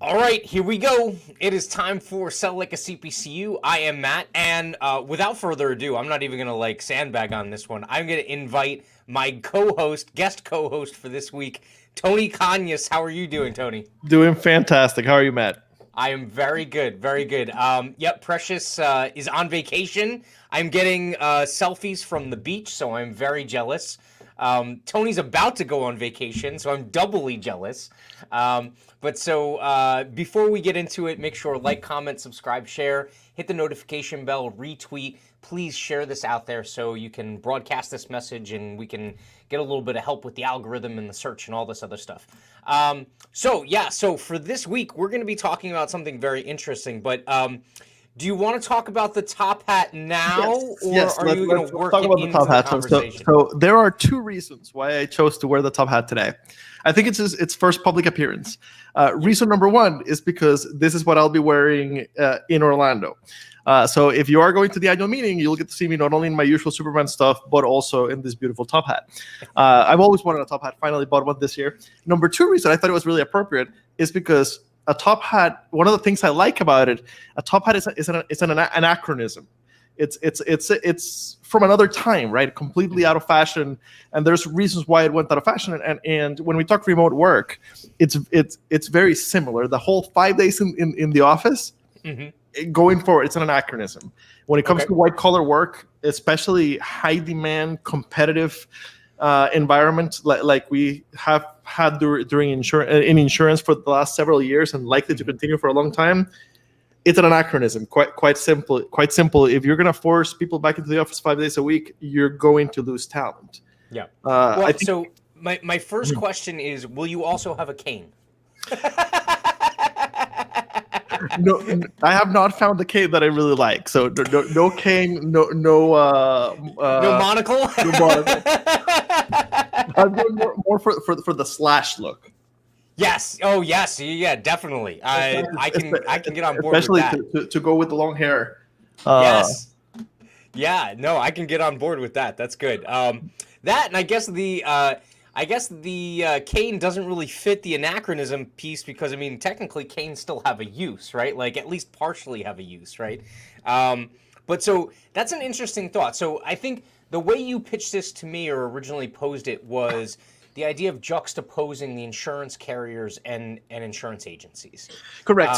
All right, here we go. It is time for Sell Like a CPCU. I am Matt, and without further ado, I'm not even gonna sandbag on this one. I'm gonna invite my guest co-host for this week, Tony Canas. How are you doing, Tony? Doing fantastic. How are you, Matt? I am very good, very good. Yep, Precious is on vacation. I'm getting selfies from the beach, so I'm very jealous. Tony's about to go on vacation, so I'm doubly jealous. But before we get into it, make sure like, comment, subscribe, share, hit the notification bell, retweet. Please share this out there so you can broadcast this message and we can get a little bit of help with the algorithm and the search and all this other stuff. So for this week, we're going to be talking about something very interesting, but do you want to talk about the top hat now, are you going to work it into the conversation? So there are two reasons why I chose to wear the top hat today. I think it's its first public appearance. Reason number one is because this is what I'll be wearing in Orlando. So if you are going to the annual meeting, you'll get to see me not only in my usual Superman stuff, but also in this beautiful top hat. I've always wanted a top hat. Finally bought one this year. Number two reason I thought it was really appropriate is because a top hat, one of the things I like about it, a top hat is an anachronism. It's from another time, right? Completely out of fashion, and there's reasons why it went out of fashion. And when we talk remote work, it's very similar. The whole 5 days in the office, going forward, it's an anachronism. When it comes to white collar work, especially high demand, competitive environment like we have had during insurance for the last several years and likely to continue for a long time, it's an anachronism. Quite simple. If you're going to force people back into the office 5 days a week, you're going to lose talent. Yeah. So my first question is, will you also have a cane? No, I have not found the cane that I really like. So no cane, no monocle. No monocle. I'm going more for the slash look. Yes. Oh, yes. Yeah, definitely. I can get on board especially with that. to go with the long hair. Yes. Yeah. No, I can get on board with that. That's good. That, and I guess the cane doesn't really fit the anachronism piece because, I mean, technically canes still have a use, right? Like, at least partially have a use, right? But so that's an interesting thought. So I think the way you pitched this to me or originally posed it was the idea of juxtaposing the insurance carriers and insurance agencies. Correct.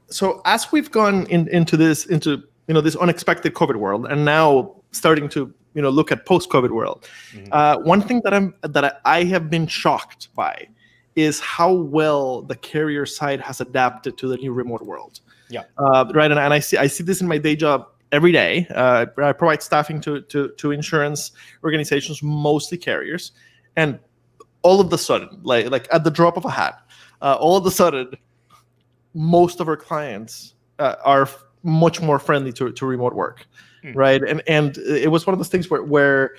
So as we've gone into this unexpected COVID world, and now starting to look at post-COVID world, one thing that I have been shocked by is how well the carrier side has adapted to the new remote world. Yeah. Right. And I see this in my day job every day. I provide staffing to insurance organizations, mostly carriers, and all of a sudden, like at the drop of a hat, all of a sudden, most of our clients are much more friendly to remote work, right? And it was one of those things where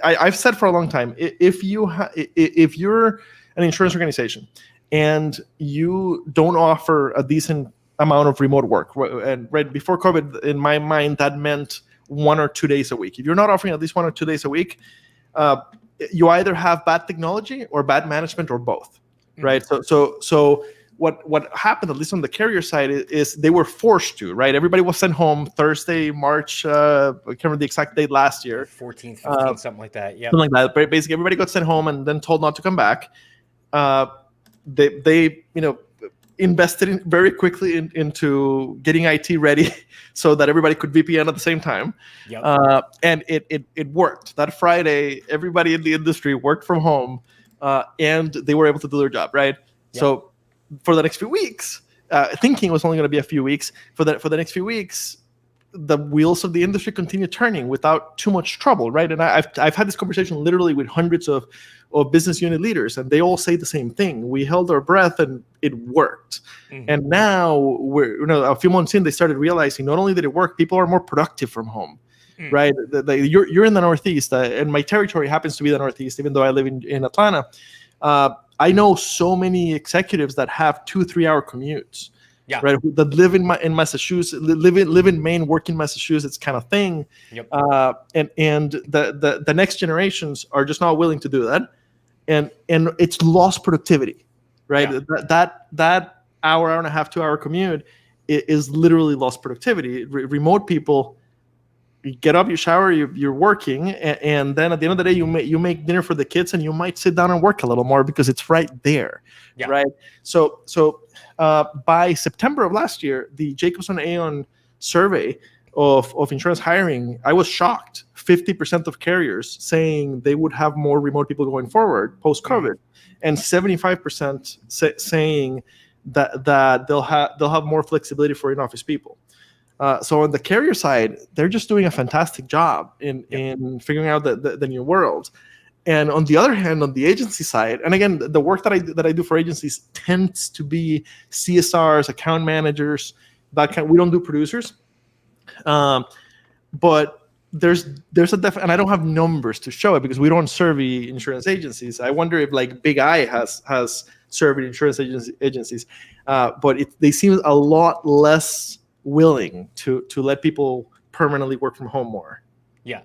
I've said for a long time, if you're an insurance organization and you don't offer a decent amount of remote work, and right before COVID, in my mind, that meant 1 or 2 days a week. If you're not offering at least 1 or 2 days a week, you either have bad technology or bad management or both, right? So what happened, at least on the carrier side, is they were forced to, right? Everybody was sent home Thursday, March, I can't remember the exact date last year. 14th, 15th, something like that. Yeah. Something like that. But basically, everybody got sent home and then told not to come back. They invested very quickly into getting IT ready so that everybody could VPN at the same time. Yep. And it worked. That Friday, everybody in the industry worked from home and they were able to do their job, right? Yep. So for the next few weeks, thinking it was only going to be a few weeks, for the next few weeks, the wheels of the industry continue turning without too much trouble, right? And I've had this conversation literally with hundreds of business unit leaders, and they all say the same thing. We held our breath, and it worked. And now we're, a few months in, they started realizing not only did it work, people are more productive from home, right? You're in the Northeast, and my territory happens to be the Northeast, even though I live in Atlanta. I know so many executives that have 2-3 hour commutes. Yeah. Right. That live in Massachusetts, live in Maine, work in Massachusetts, kind of thing. Yep. And the next generations are just not willing to do that, and it's lost productivity. right? Yeah. That hour and a half, 2 hour commute is literally lost productivity. Remote people, you get up, you shower, you're working, and then at the end of the day, you make dinner for the kids, and you might sit down and work a little more because it's right there, Yeah. right? So by September of last year, the Jacobson Aon survey of insurance hiring, I was shocked. 50% of carriers saying they would have more remote people going forward post-COVID, and 75% saying that they'll have more flexibility for in-office people. So on the carrier side, they're just doing a fantastic job in figuring out the new world. And on the other hand, on the agency side, and again, the work that I do for agencies tends to be CSRs, account managers. We don't do producers, but there's a and I don't have numbers to show it because we don't survey insurance agencies. I wonder if like Big I has surveyed insurance agencies, but they seem a lot less willing to let people permanently work from home more. Yeah.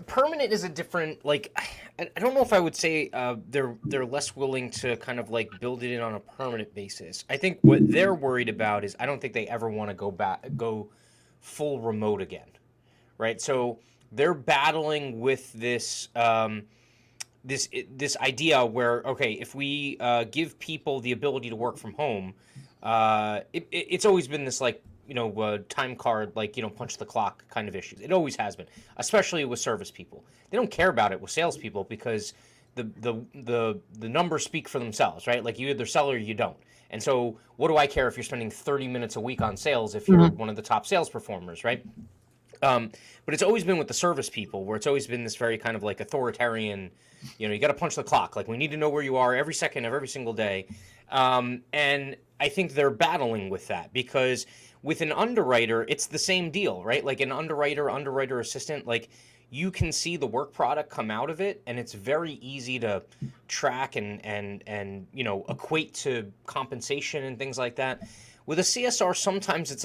Permanent is a different, like, I don't know if I would say they're less willing to kind of like build it in on a permanent basis. I think what they're worried about is I don't think they ever want to go full remote again, right? So they're battling with this this idea where, okay, if we give people the ability to work from home, it's always been this like, time card, like, punch the clock kind of issues. It always has been, especially with service people. They don't care about it with salespeople because the numbers speak for themselves, right? Like you either sell or you don't. And so what do I care if you're spending 30 minutes a week on sales if you're one of the top sales performers, right? But it's always been with the service people where it's always been this very kind of like authoritarian, you got to punch the clock. Like we need to know where you are every second of every single day. And I think they're battling with that because with an underwriter, it's the same deal, right? Like an underwriter assistant, like you can see the work product come out of it, and it's very easy to track and equate to compensation and things like that. With a CSR, sometimes it's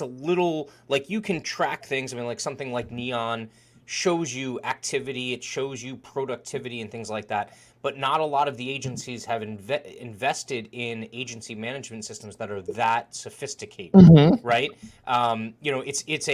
a little like you can track things. I mean, like something like Neon shows you activity, it shows you productivity and things like that. But not a lot of the agencies have invested in agency management systems that are that sophisticated, right? It's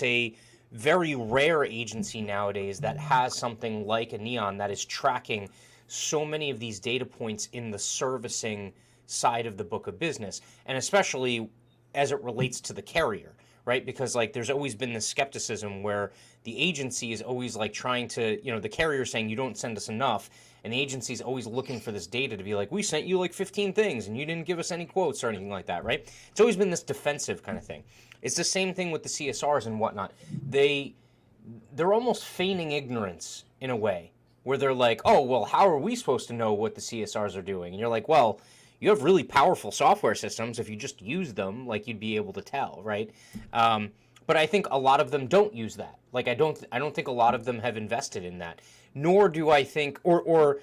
a very rare agency nowadays that has something like a Neon that is tracking so many of these data points in the servicing side of the book of business, and especially as it relates to the carrier, right? Because like there's always been this skepticism where the agency is always like trying to, the carrier saying you don't send us enough, and the agency is always looking for this data to be like, we sent you like 15 things and you didn't give us any quotes or anything like that, right? It's always been this defensive kind of thing. It's the same thing with the CSRs and whatnot. They're almost feigning ignorance in a way where they're like, oh, well, how are we supposed to know what the CSRs are doing? And you're like, well, you have really powerful software systems. If you just use them, like you'd be able to tell, right? But I think a lot of them don't use that. Like I don't think a lot of them have invested in that. Nor do I think, or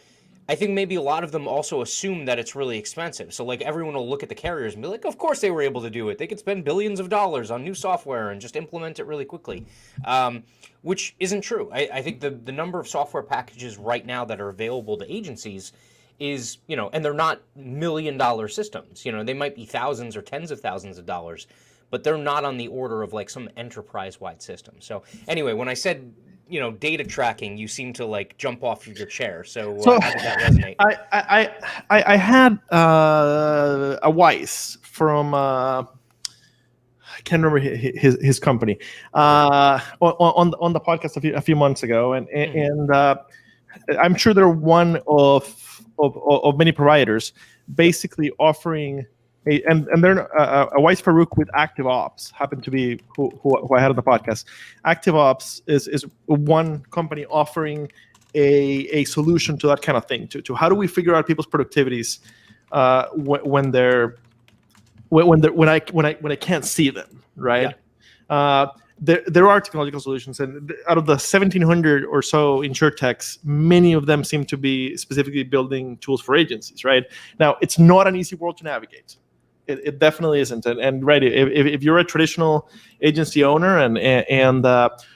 I think maybe a lot of them also assume that it's really expensive. So like everyone will look at the carriers and be like, of course they were able to do it. They could spend billions of dollars on new software and just implement it really quickly, which isn't true. I think the number of software packages right now that are available to agencies is, and they're not $1 million systems. They might be thousands or tens of thousands of dollars, but they're not on the order of like some enterprise-wide system. So anyway, when I said, data tracking, you seem to like jump off of your chair. So how did that resonate? I had a Weiss from I can't remember his company on the podcast a few months ago, and I'm sure they're one of many providers basically offering and they're a Weiss Farouk with Active Ops happened to be who I had on the podcast. Active Ops is one company offering a solution to that kind of thing. To how do we figure out people's productivities when I can't see them, right? Yeah. There are technological solutions, and out of the 1,700 or so insurtechs, many of them seem to be specifically building tools for agencies, right? Now, it's not an easy world to navigate. It definitely isn't. And right, if you're a traditional agency owner and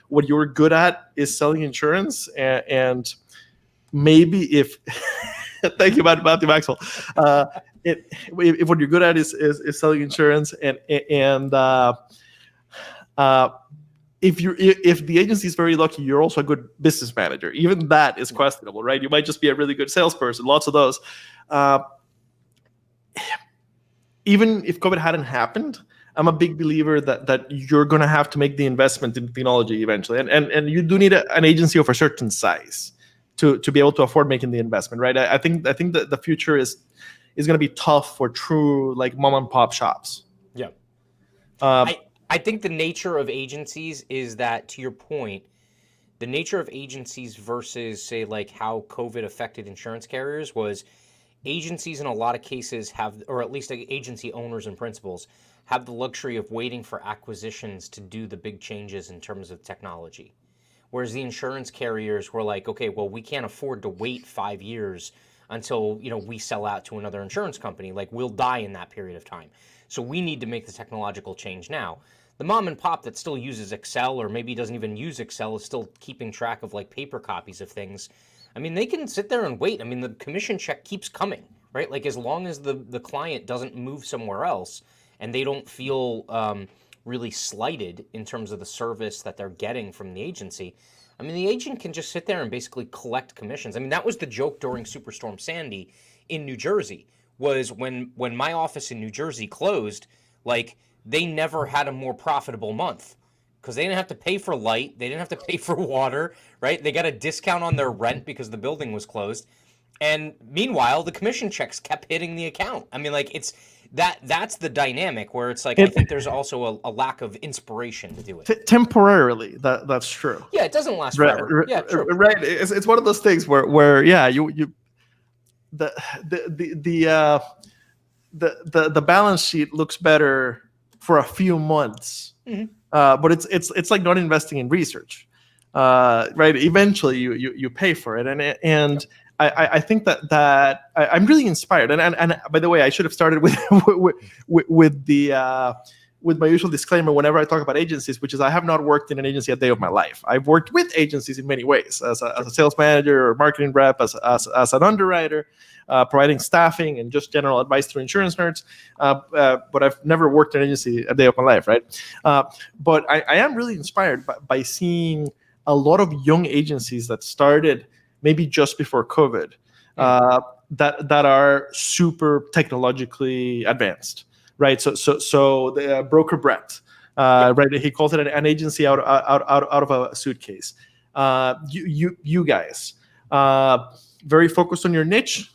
what you're good at is selling insurance and maybe if thank you, Matthew Maxwell. If what you're good at is selling insurance, if the agency is very lucky, you're also a good business manager. Even that is questionable, right? You might just be a really good salesperson. Lots of those. Even if COVID hadn't happened, I'm a big believer that you're going to have to make the investment in technology eventually, and you do need an agency of a certain size to be able to afford making the investment, right? I think that the future is going to be tough for true like mom and pop shops. Yeah. I think the nature of agencies is that, to your point, the nature of agencies versus, say, like how COVID affected insurance carriers was agencies in a lot of cases have, or at least agency owners and principals, have the luxury of waiting for acquisitions to do the big changes in terms of technology. Whereas the insurance carriers were like, okay, well, we can't afford to wait 5 years until, we sell out to another insurance company. Like, we'll die in that period of time. So we need to make the technological change now. The mom and pop that still uses Excel, or maybe doesn't even use Excel, is still keeping track of like paper copies of things. I mean, they can sit there and wait. I mean, the commission check keeps coming, right? Like, as long as the client doesn't move somewhere else and they don't feel really slighted in terms of the service that they're getting from the agency, I mean, the agent can just sit there and basically collect commissions. I mean, that was the joke during Superstorm Sandy in New Jersey, was when my office in New Jersey closed, like, they never had a more profitable month because they didn't have to pay for light. They didn't have to pay for water, right? They got a discount on their rent because the building was closed. And meanwhile, the commission checks kept hitting the account. I mean, like, that's the dynamic where it's like, I think there's also a lack of inspiration to do it. Temporarily, that's true. Yeah, it doesn't last forever. Yeah, true. Right. It's one of those things where the balance sheet looks better for a few months, but it's like not investing in research, right? Eventually, you pay for it, and I think that I'm really inspired. And by the way, I should have started with my usual disclaimer whenever I talk about agencies, which is I have not worked in an agency a day of my life. I've worked with agencies in many ways, as a sales manager or marketing rep, as an underwriter, providing staffing and just general advice through insurance nerds. But I've never worked in an agency a day of my life, right? But I am really inspired by seeing a lot of young agencies that started maybe just before COVID, that are super technologically advanced. Right, so the broker Brett, right? He calls it an agency out of a suitcase. You guys, very focused on your niche,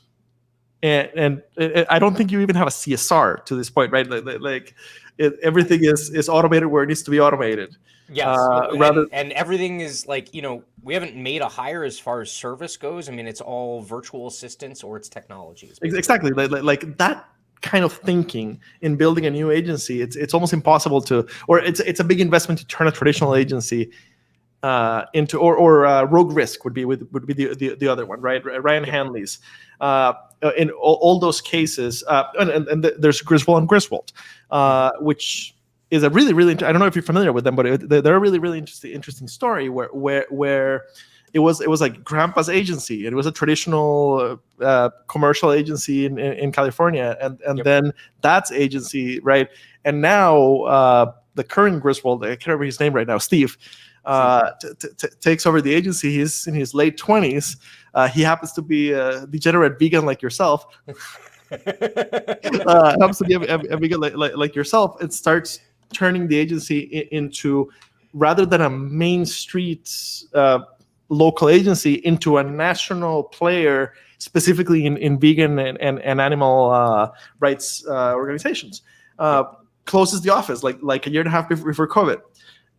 and I don't think you even have a CSR to this point, right? Everything is automated where it needs to be automated. Yes, and everything is like, we haven't made a hire as far as service goes. I mean, it's all virtual assistants or it's technologies. Exactly, like that kind of thinking in building a new agency, it's almost impossible to, or it's a big investment to turn a traditional agency into, or Rogue Risk would be the other one, right? Ryan Hanley's. In all those cases, and there's Griswold and Griswold, which is a really I don't know if you're familiar with them, but they're a really interesting story where it was like grandpa's agency. It was a traditional commercial agency in California, and then that's agency, right? And now the current Griswold, I can't remember his name right now, Steve, takes over the agency. He's in his late 20s. He happens to be a degenerate vegan like yourself. Happens to be a vegan like yourself. It starts turning the agency into, rather than a main street local agency, into a national player, specifically in vegan and animal rights organizations. Closes the office like a year and a half before COVID,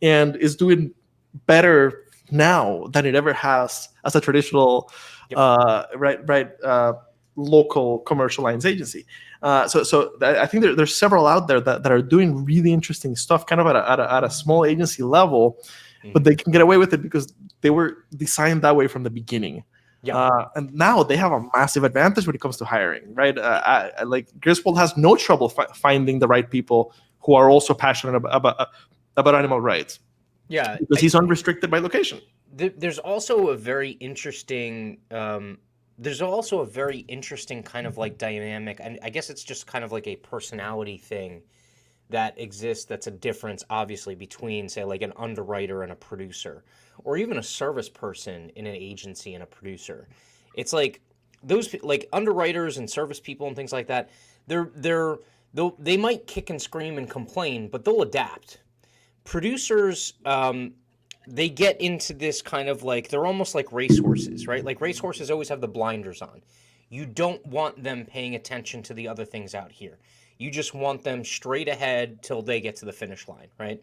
and is doing better now than it ever has as a traditional local commercial lines agency. So I think there's several out there that are doing really interesting stuff, kind of at a small agency level. But they can get away with it because they were designed that way from the beginning. And now they have a massive advantage when it comes to hiring, right? Like Griswold has no trouble finding the right people who are also passionate about animal rights. Yeah, because he's unrestricted by location. there's also a very interesting kind of like dynamic, and I guess it's just kind of like a personality thing that exists, that's a difference obviously between, say, like an underwriter and a producer, or even a service person in an agency and a producer. It's like like underwriters and service people and things like that, they might kick and scream and complain, but they'll adapt. Producers, they get into this kind of like, they're almost like racehorses, right? Like racehorses always have the blinders on. You don't want them paying attention to the other things out here. You just want them straight ahead till they get to the finish line, right?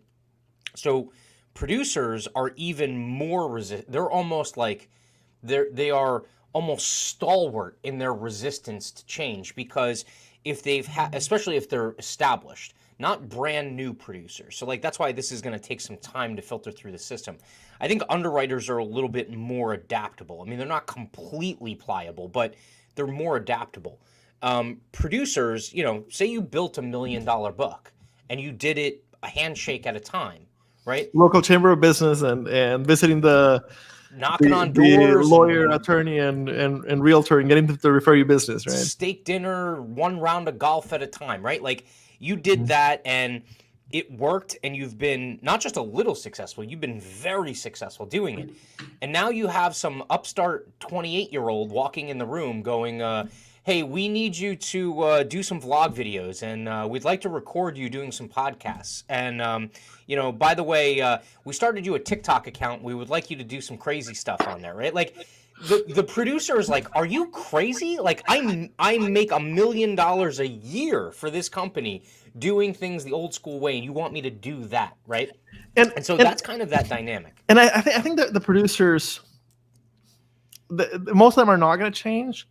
So producers are even more they're almost like they are almost stalwart in their resistance to change, because if especially if they're established, not brand new producers. So like that's why this is going to take some time to filter through the system. I think underwriters are a little bit more adaptable. I mean, they're not completely pliable, but they're more adaptable. Producers, say you built $1 million book and you did it a handshake at a time, right? Local chamber of business and visiting knocking on the doors, lawyer, attorney, and realtor, and getting them to refer you business, right? Steak dinner, one round of golf at a time, right? Like you did that and it worked, and you've been not just a little successful, you've been very successful doing it. And now you have some upstart 28-year-old walking in the room going, hey, we need you to do some vlog videos, and we'd like to record you doing some podcasts. And, by the way, we started you a TikTok account. We would like you to do some crazy stuff on there, right? Like the producer is like, are you crazy? Like I make $1 million a year for this company doing things the old school way, and you want me to do that, right? And so that's kind of that dynamic. And I think that the producers, most of them are not going to change,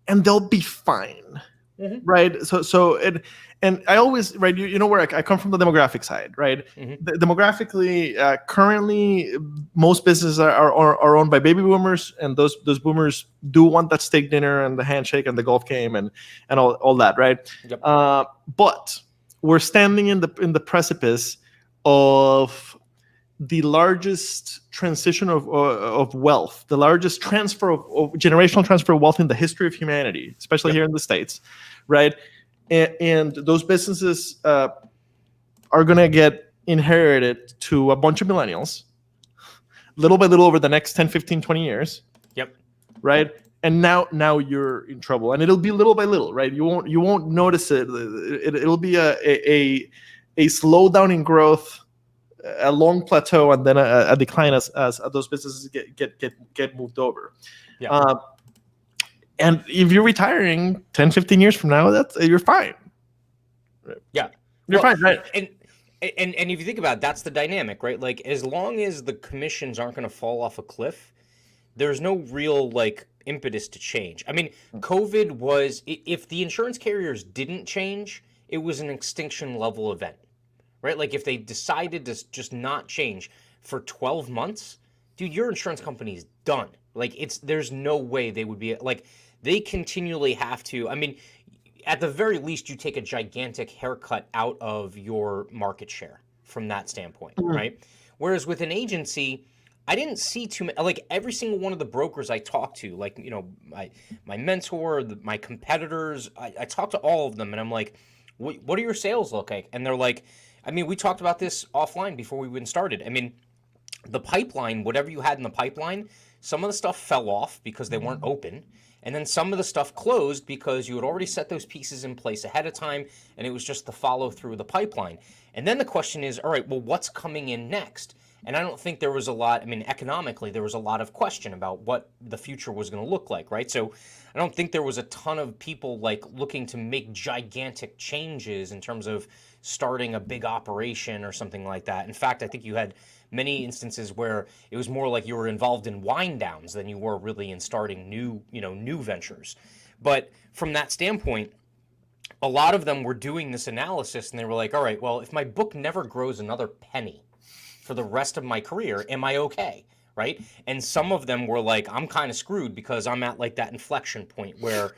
and they'll be fine, right? So and I always, right, you know where I come from, the demographic side, right? Demographically, currently, most businesses are owned by baby boomers, and those boomers do want that steak dinner and the handshake and the golf game and all that, right? Yep. But we're standing in the precipice of the largest transition of wealth, the largest transfer of generational transfer of wealth in the history of humanity, especially here in the States, right? And those businesses are going to get inherited to a bunch of millennials, little by little over the next 10, 15, 20 years. Yep. Right? And now you're in trouble. And it'll be little by little, right? You won't notice it. It'll be a slowdown in growth, a long plateau, and then a decline as those businesses get moved over. Yeah. And if you're retiring 10, 15 years from now, you're fine. Yeah. You're fine, right? And if you think about it, that's the dynamic, right? Like as long as the commissions aren't going to fall off a cliff, there's no real like impetus to change. I mean, COVID was, if the insurance carriers didn't change, it was an extinction level event, right? Like if they decided to just not change for 12 months, dude, your insurance company is done. Like there's no way they would be like, they continually have to, I mean, at the very least, you take a gigantic haircut out of your market share from that standpoint, right? Whereas with an agency, I didn't see too many, like every single one of the brokers I talked to, like, my mentor, my competitors, I talked to all of them, and I'm like, what do your sales look like? And they're like, I mean, we talked about this offline before we even started. I mean, the pipeline, whatever you had in the pipeline, some of the stuff fell off because they weren't open. And then some of the stuff closed because you had already set those pieces in place ahead of time, and it was just the follow through of the pipeline. And then the question is, all right, well, what's coming in next? And I don't think there was a lot, I mean, economically, there was a lot of question about what the future was going to look like, right? So I don't think there was a ton of people like looking to make gigantic changes in terms of starting a big operation or something like that. In fact, I think you had many instances where it was more like you were involved in wind downs than you were really in starting new ventures. But from that standpoint, a lot of them were doing this analysis, and they were like, all right, well, if my book never grows another penny for the rest of my career, am I okay? Right? And some of them were like, I'm kind of screwed because I'm at like that inflection point where,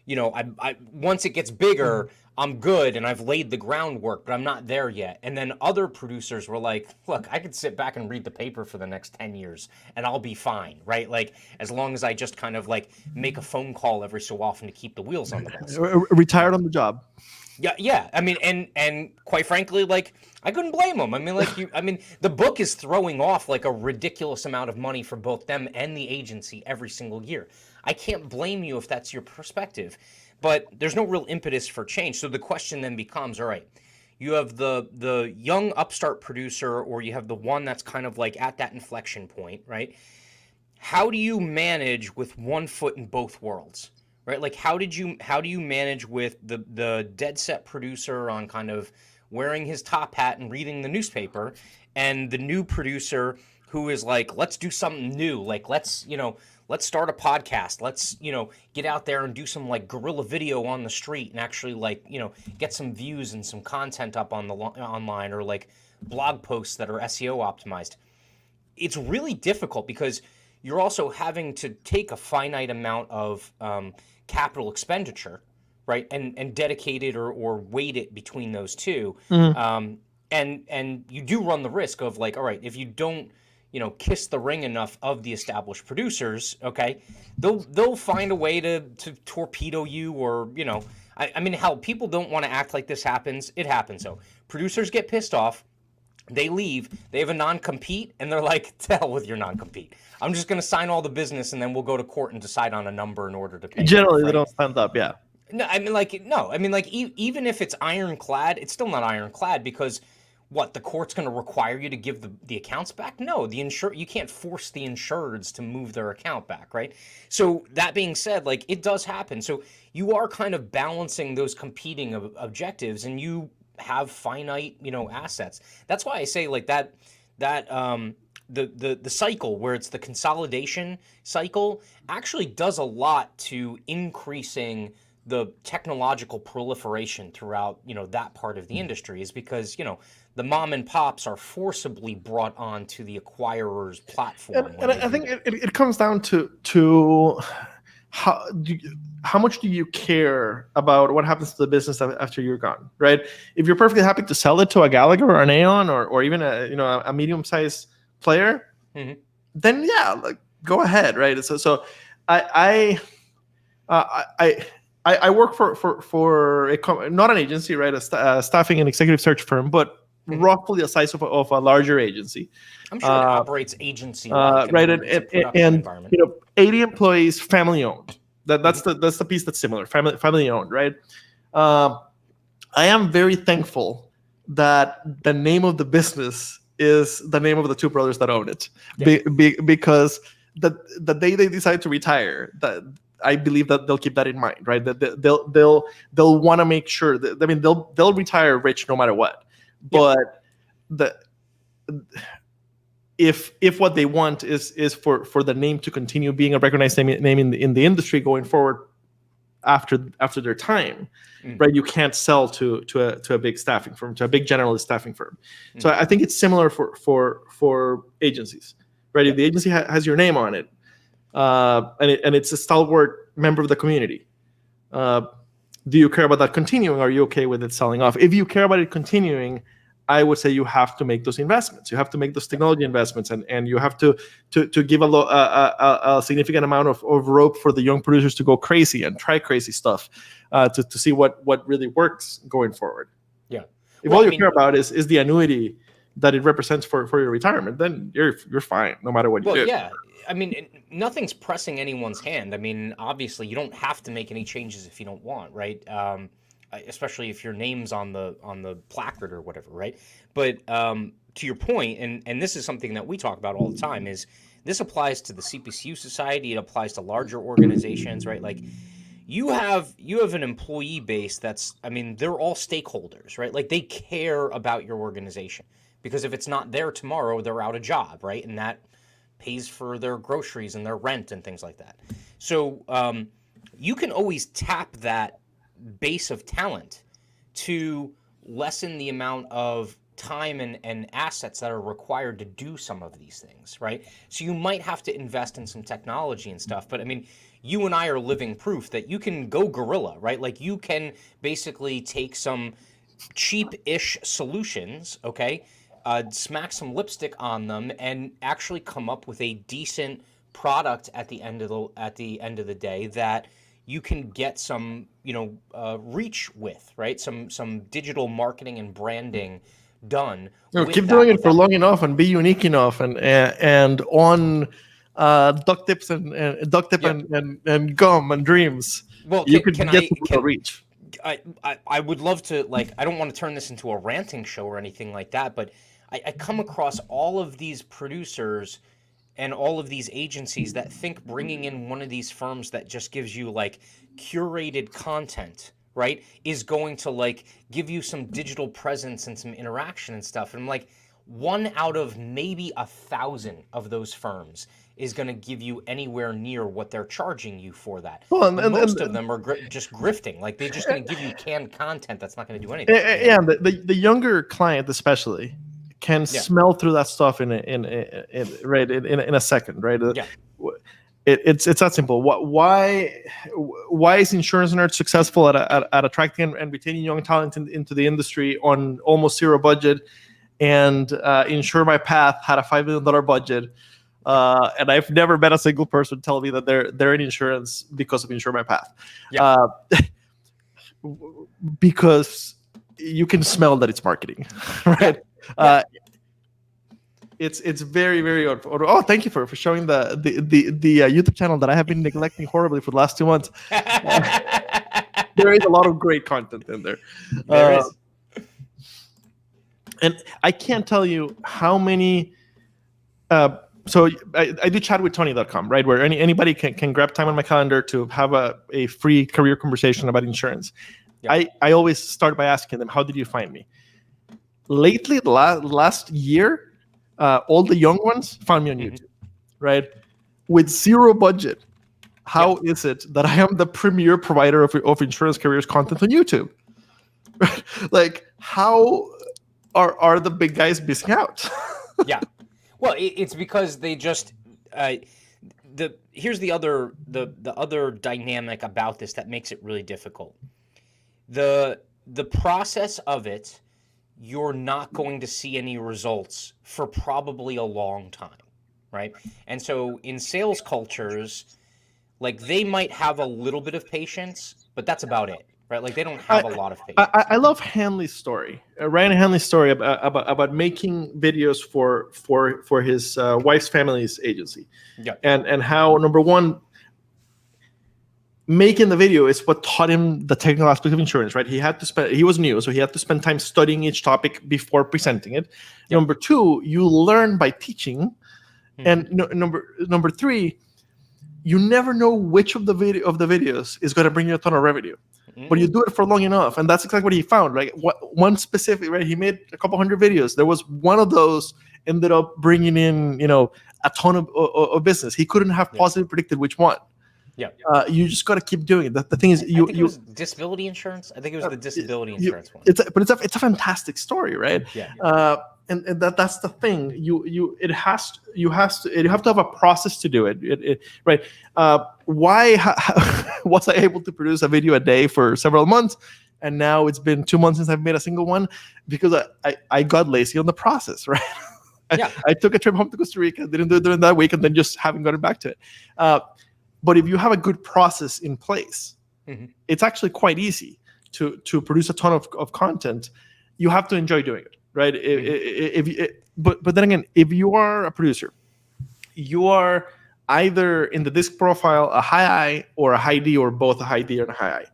I once it gets bigger, I'm good and I've laid the groundwork, but I'm not there yet. And then other producers were like, look, I could sit back and read the paper for the next 10 years and I'll be fine, right? Like, as long as I just kind of like make a phone call every so often to keep the wheels on the bus. Retired on the job. Yeah, yeah. I mean, and quite frankly, like, I couldn't blame them. I mean, the book is throwing off like a ridiculous amount of money for both them and the agency every single year. I can't blame you if that's your perspective, but there's no real impetus for change. So the question then becomes, all right, you have the young upstart producer, or you have the one that's kind of like at that inflection point, right? How do you manage with one foot in both worlds? Right? Like how do you manage with the dead set producer on kind of wearing his top hat and reading the newspaper, and the new producer who is like, let's do something new, like let's start a podcast, let's get out there and do some like guerrilla video on the street and actually like get some views and some content up on the online, or like blog posts that are SEO optimized. It's really difficult because you're also having to take a finite amount of capital expenditure, right, and dedicate it or weight it between those two. And you do run the risk of like, all right, if you don't kiss the ring enough of the established producers, okay, they'll find a way to torpedo you, or I mean, hell, people don't want to act like this happens. It happens. So producers get pissed off. They leave, they have a non-compete, and they're like, to hell with your non-compete. I'm just going to sign all the business, and then we'll go to court and decide on a number in order to pay. Generally, off, right? they don't stand up, yeah. No, I mean, like, even if it's ironclad, it's still not ironclad, because what, the court's going to require you to give the accounts back? No, you can't force the insureds to move their account back, right? So that being said, like, it does happen. So you are kind of balancing those competing objectives, and you have finite assets. That's why I say like that the cycle where it's the consolidation cycle actually does a lot to increasing the technological proliferation throughout that part of the industry, is because the mom and pops are forcibly brought onto the acquirer's platform. And I think it comes down to how much do you care about what happens to the business after you're gone, right? If you're perfectly happy to sell it to a Gallagher or an Aon or even a medium-sized player, then yeah, like go ahead, right? So I work for not an agency, right? A staffing and executive search firm, but roughly the size of a larger agency. I'm sure it operates agency-like, right? And 80 employees, family owned. That's the piece that's similar, family owned, right? I am very thankful that the name of the business is the name of the two brothers that own it, because the day they decide to retire, that I believe that they'll keep that in mind, right? That they'll want to make sure that, I mean, they'll retire rich no matter what, but if what they want is for the name to continue being a recognized name in the industry going forward after their time, right? You can't sell to a big staffing firm, to a big generalist staffing firm. So I think it's similar for agencies, right? If the agency has your name on it, and it's a stalwart member of the community, do you care about that continuing? Are you okay with it selling off? If you care about it continuing, I would say you have to make those investments. You have to make those technology investments, and you have to give a significant amount of rope for the young producers to go crazy and try crazy stuff to see what really works going forward. Yeah. If all you care about is the annuity that it represents for your retirement, then you're fine no matter what you do. Yeah. I mean, nothing's pressing anyone's hand. I mean, obviously, you don't have to make any changes if you don't want, right? Especially if your name's on the placard or whatever, right? But to your point, and this is something that we talk about all the time, is this applies to the CPCU society. It applies to larger organizations, right? Like you have an employee base that's, I mean, they're all stakeholders, right? Like they care about your organization, because if it's not there tomorrow, they're out of job, right? And that pays for their groceries and their rent and things like that. So you can always tap that base of talent to lessen the amount of time and assets that are required to do some of these things, right? So you might have to invest in some technology and stuff, but I mean, you and I are living proof that you can go guerrilla, right? Like you can basically take some cheap-ish solutions, okay, smack some lipstick on them, and actually come up with a decent product at the end of the day that you can get some reach with, right? Some digital marketing and branding done with Keep that doing it for without. long enough and be unique enough, and on duct tips and duct tip Yeah. and gum and dreams, Well, you can could get I some real can reach. I would love to, like, I don't want to turn this into a ranting show or anything like that, but I come across all of these producers and all of these agencies that think bringing in one of these firms that just gives you like curated content, right, is going to like give you some digital presence and some interaction and stuff. And I'm like, one out of maybe 1,000 of those firms is going to give you anywhere near what they're charging you for that. Well, Most of them are just grifting. Like they're just going to give you canned content that's not going to do anything. yeah, the younger client especially can Yeah. smell through that stuff in a second, right? Yeah. It's that simple. Why is Insurance Nerd successful at attracting and retaining young talent into the industry on almost zero budget? And Insure My Path had a $5 million budget, and I've never met a single person tell me that they're in insurance because of Insure My Path. Yeah. Because you can smell that it's marketing, right? Yeah. It's very, very odd. Oh, thank you for showing the YouTube channel that I have been neglecting horribly for the last 2 months. There is a lot of great content in there. There is. And I can't tell you how many. So I do chatwithtony.com, right? Where anybody can grab time on my calendar to have a free career conversation about insurance. Yeah. I always start by asking them, how did you find me? Lately, the last year, all the young ones found me on YouTube, right? With zero budget. How is it that I am the premier provider of insurance careers content on YouTube? Like, how are the big guys missing out? Yeah. Well, it's because they just here's the other dynamic about this that makes it really difficult. The process of it, you're not going to see any results for probably a long time, right? And so in sales cultures, like they might have a little bit of patience, but that's about it, right? Like they don't have a lot of patience. I love Hanley's story, Ryan Hanley's story about making videos for his wife's family's agency, and how, number one, making the video is what taught him the technical aspect of insurance, right? He was new, so he had to spend time studying each topic before presenting it. Number two, you learn by teaching, and number three, you never know which of the videos is going to bring you a ton of revenue. But you do it for long enough, and that's exactly what he found. Right, one specific, right? He made a couple hundred videos. There was one of those ended up bringing in, a ton of business. He couldn't have possibly predicted which one. Yeah, you just got to keep doing it. The thing is, I think it was disability insurance. I think it was the disability insurance one. It's a fantastic story, right? Yeah. And that's the thing. You have to have a process to do it. Right? Why was I able to produce a video a day for several months, and now it's been 2 months since I've made a single one? Because I got lazy on the process, right? I took a trip home to Costa Rica, didn't do it during that week, and then just haven't gotten back to it. But if you have a good process in place, it's actually quite easy to produce a ton of content. You have to enjoy doing it, right? But then again, if you are a producer, you are either in the disc profile a high I or a high D, or both a high D and a high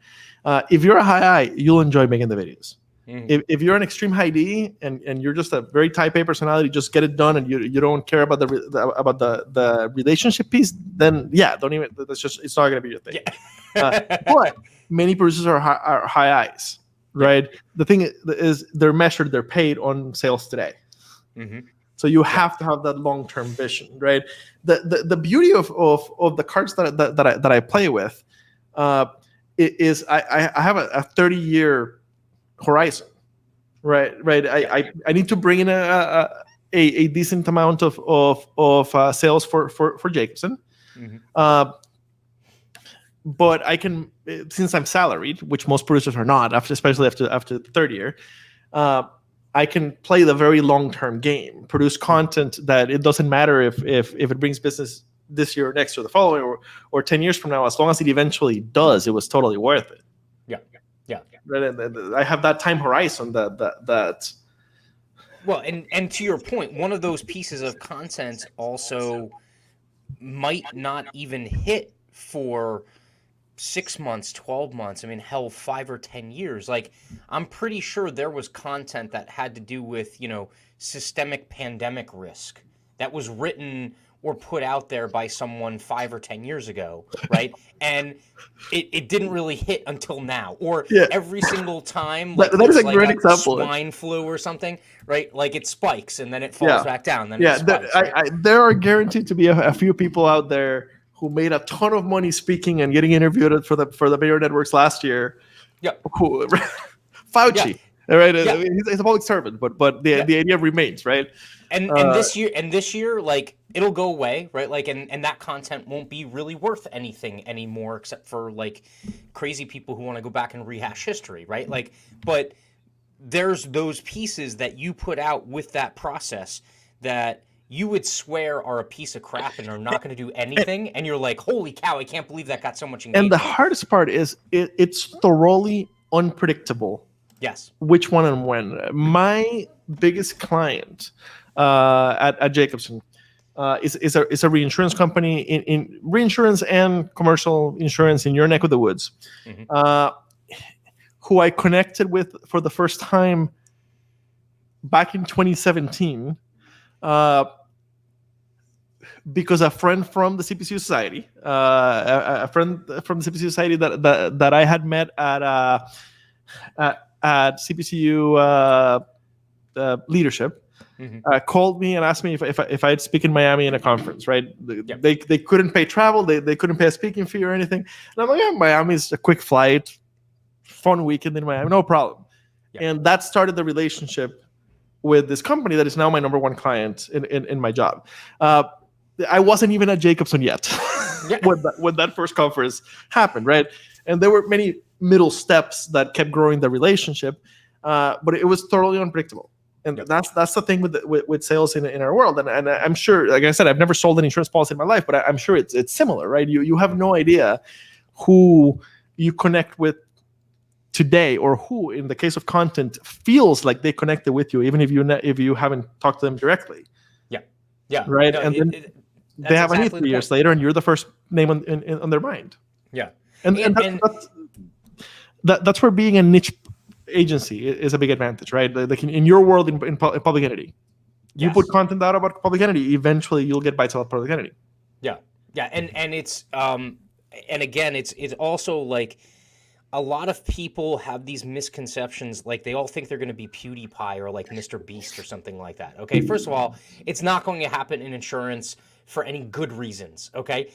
I. If you're a high I, you'll enjoy making the videos. If you're an extreme high D and you're just a very type A personality, just get it done, and you don't care about the relationship piece, then don't even. That's just, it's not going to be your thing. But many producers are high I's, right? The thing is, they're measured, they're paid on sales today. So you have to have that long-term vision, right? The beauty of the cards that I play with is I have a 30-year horizon, right? I need to bring in a decent amount of sales for Jacobson. but I can, since I'm salaried, which most producers are not, especially after the third year, I can play the very long-term game, produce content that it doesn't matter if it brings business this year or next year, the following, or 10 years from now, as long as it eventually does, it was totally worth it. Yeah. Yeah. I have that time horizon that. Well, and to your point, one of those pieces of content also might not even hit for 6 months, 12 months. I mean, hell, 5 or 10 years. Like, I'm pretty sure there was content that had to do with, systemic pandemic risk that was written or put out there by someone 5 or 10 years ago, right? And it didn't really hit until now. Or Yeah. every single time, That like is there's a like great a example. swine flu or something, right? Like it spikes and then it falls back down, then it Yeah, spikes. Right? there are guaranteed to be a few people out there who made a ton of money speaking and getting interviewed for the major networks last year. Yep. Who, Fauci, right? Yeah. He's a public servant, but the idea remains, right? And this year, like it'll go away, right? Like and that content won't be really worth anything anymore, except for like crazy people who want to go back and rehash history, right? Like, but there's those pieces that you put out with that process that you would swear are a piece of crap and are not going to do anything, and you're like, holy cow, I can't believe that got so much engagement. And the hardest part is it's thoroughly unpredictable. Yes. Which one and when. My biggest client at Jacobson is a reinsurance company in reinsurance and commercial insurance in your neck of the woods, who I connected with for the first time back in 2017. Because a friend from the CPCU Society, a friend from the CPCU Society that I had met at CPCU leadership, called me and asked me if I'd speak in Miami in a conference. Right? They couldn't pay travel, they couldn't pay a speaking fee or anything. And I'm like, yeah, Miami's a quick flight, fun weekend in Miami, no problem. Yep. And that started the relationship with this company that is now my number one client in my job. I wasn't even at Jacobson yet when that first conference happened, right? And there were many middle steps that kept growing the relationship, but it was thoroughly unpredictable. And that's the thing with sales in our world. And I'm sure, like I said, I've never sold an insurance policy in my life, but I'm sure it's similar, right? You have no idea who you connect with today, or who, in the case of content, feels like they connected with you, even if you haven't talked to them directly. Yeah. Right. No, and then they have a need 3 years later, and you're the first name on their mind. Yeah. And that's where being a niche agency is a big advantage, right? Like in your world, in public entity, you put content out about public entity, eventually you'll get bites about public entity. Yeah. And it's and again, it's also like a lot of people have these misconceptions, like they all think they're going to be PewDiePie or like Mr. Beast or something like that. Okay, first of all, it's not going to happen in insurance for any good reasons. Okay,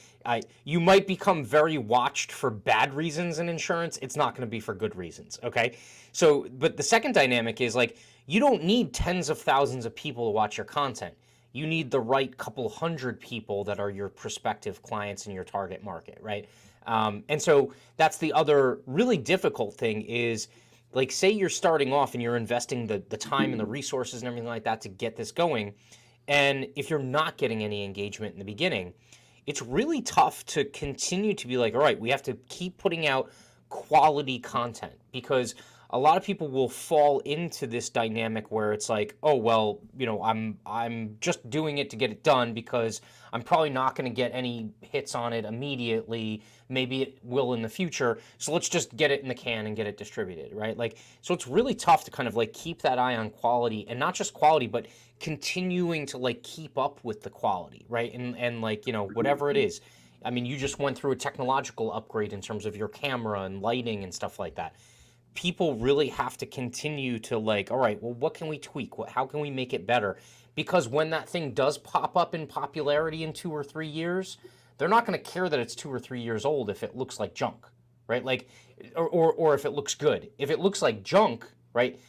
you might become very watched for bad reasons in insurance. It's not going to be for good reasons. Okay, so but the second dynamic is like you don't need tens of thousands of people to watch your content. You need the right couple hundred people that are your prospective clients in your target market, right? And so that's the other really difficult thing is, like, say you're starting off and you're investing the time and the resources and everything like that to get this going. And if you're not getting any engagement in the beginning, it's really tough to continue to be like, all right, we have to keep putting out quality content, because a lot of people will fall into this dynamic where it's like, oh, well, I'm just doing it to get it done because I'm probably not going to get any hits on it immediately. Maybe it will in the future. So let's just get it in the can and get it distributed, right? Like, so it's really tough to kind of like keep that eye on quality, and not just quality, but continuing to like keep up with the quality, right? And like, whatever it is. I mean, you just went through a technological upgrade in terms of your camera and lighting and stuff like that. People really have to continue to like, all right, well, what can we tweak? How can we make it better? Because when that thing does pop up in popularity in 2 or 3 years, they're not going to care that it's 2 or 3 years old if it looks like junk, right? Like, or if it looks good. If it looks like junk, right?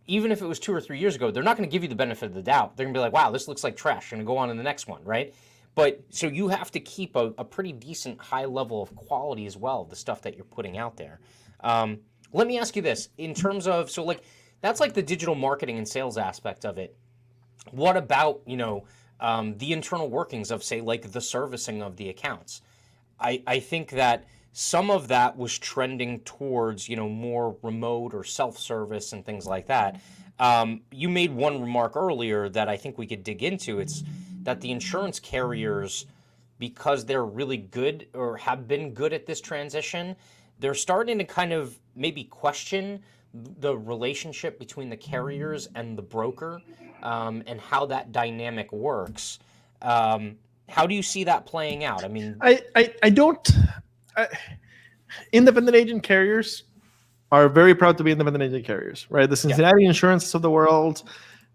Even if it was 2 or 3 years ago, they're not going to give you the benefit of the doubt. They're going to be like, wow, this looks like trash. I'm going to go on to the next one, right? But so you have to keep a pretty decent high level of quality as well, the stuff that you're putting out there. Um, Let me ask you this in terms of, so like, that's like the digital marketing and sales aspect of it. What about, the internal workings of, say, like the servicing of the accounts? I think that some of that was trending towards, more remote or self-service and things like that. You made one remark earlier that I think we could dig into. It's that the insurance carriers, because they're really good or have been good at this transition, they're starting to kind of maybe question the relationship between the carriers and the broker, and how that dynamic works. How do you see that playing out? I mean, I don't. Independent agent carriers are very proud to be independent agent carriers, right? The Cincinnati Insurances of the world,